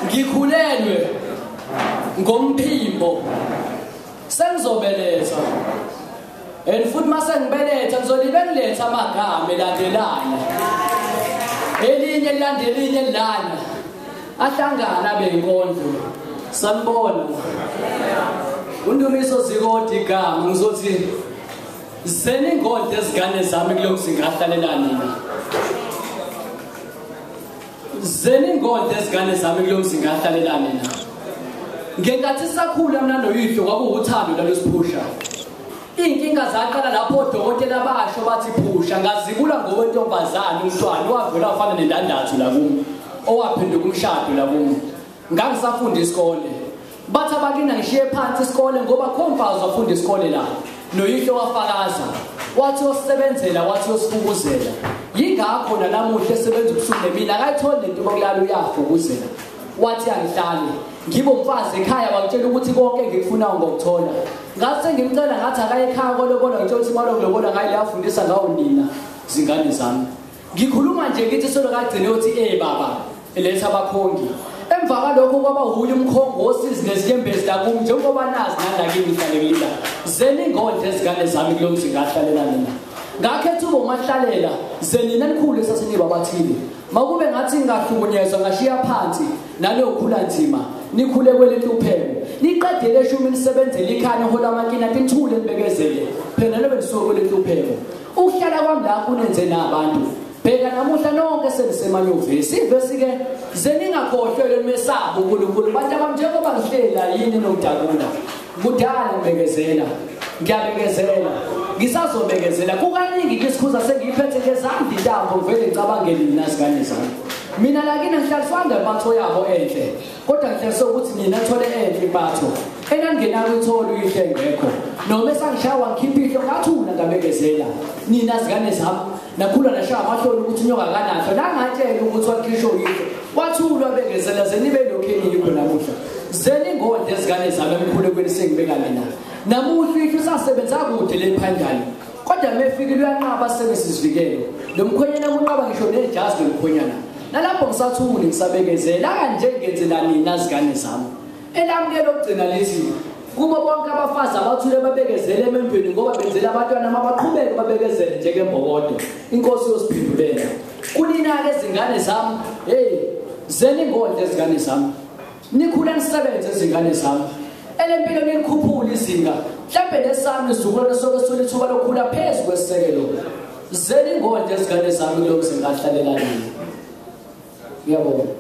Ngikhulelwe ngomphimbo. Sengizobeletha. And futhi mase ngibeletha ngizolibe ngiletha amagama elandelana. Elinye lilandela elinye lana. Ahlangana abe inkondlo. Sanibona. Undumiso zikode igama ngizothi zeni ingondlo ezingane zami kuloko singahlalela nina. Zeni ingondlo ezingane zami kuloko singahlalela nina. Ngenkathi sakhula mina noyihlo kwakuwuthando lalosiphusha. Inkinga zaqala lapho odokotela basho bathi phusha ngazibula ngowentombazana umntwana wavela wafana nendandathu la kimi owaphenduka umshado la kimi. Ngangisafunda isikole. Bathi abakina ngishiye phansi isikole ngoba khomfazi wafunda isikole la. Noyihlo wafakaza. Wathi osebenzela wathi osifukuzela. Yingakho nalamuhle esebenza ubusuku nemini akayitholi into bokulala uyafukuzela. Wathi angihlale. Ngibo umfazi ekhaya wakutshela ukuthi konke ngikufunayo ngokuthola. Ngase ngimcela ngathi akaye ekhaya kolokola ngitshela ukuthi imali yokulobola ngayi la afundisa ngawo nina zingane zami. Ngikhuluma nje ngithi solo kagcine uthi baba eletha abakhongi. Emva kwalokho kwaba huye umkhongosi nezinyembezi la kum njengoba nazi nandakini ngihlalekile. Zeni ingondlo ezingane zami kulo mzi ngahlalela nina. Ngakhetha umahlalela zenina nikhulu esasiniba abathile. Makube ngathi ngahlukunyezwa ngashiya phansi nalokhula nzima nikhule kwelentupheko. Niqedele eshumi nisebenzele ikhaya hola amakina nithule nibekezele. Phela lobe nisuke kwelentupheko. Ukuhlala kwami la kunenze nabantu. Bheka namuhla nonke senisemanyuvesi. Ivesi ke zeningakhohlwe mesabo uNkulunkulu. Bantu abamnjengoba ngihlela yini nokudakula. Kudala ngibekezela. Ngiyabekezela. Ngisazobekezela kukaningi isikhuza sengiyiphethe ngezandla intambo vele ngicabangele nina zingane zami. Mina lakini ngihlaliswanga impatho yabo enhle. Kodwa ngihlaliswe ukuthi nina thole enhle impatho. Enangenayo ithole uyihle ngekho. Noma esangishawa ngikhipha ihlo ngathula ngabekezela. Nina zingane zami nakhula nashaya amahloni ukuthi inyoka kanatho nangatshela ukuthi wakhisho yikho. Wathulwa bekezela zenibe lokheni yikho namuhla. Zeni ingondlo ezingane zami emkhulu kwenisengibeka mina. Namuhla ihlo sasebenza kude lephandani. Kodwa mefika uyanqaba sebesizivikelo. Lo mkhonyana unqaba ngisho nejazi lomkhonyana. Nalapho ngisathule ngisabekezela kanje ngenzela nina zingane zami. Elamukelo ogcina lezi kubo bonke abafazi abathule babekezele emendweni ngoba benzela abantwana mabaqhubeke babekezele njengembokode. Inkosi yosiphindulela. Kunina ke izingane zami, zeni ingondlo ezingane zami. Nikhula nisebenze izingane zami. Elempilo nikukhuphula izinga. Mhlambe lesami izukulwane soke solithuba lokukhula phezulu kwesisekelo. Zeni ingondlo ezingane zami lokho singahlalela nini. Ngiyabonga.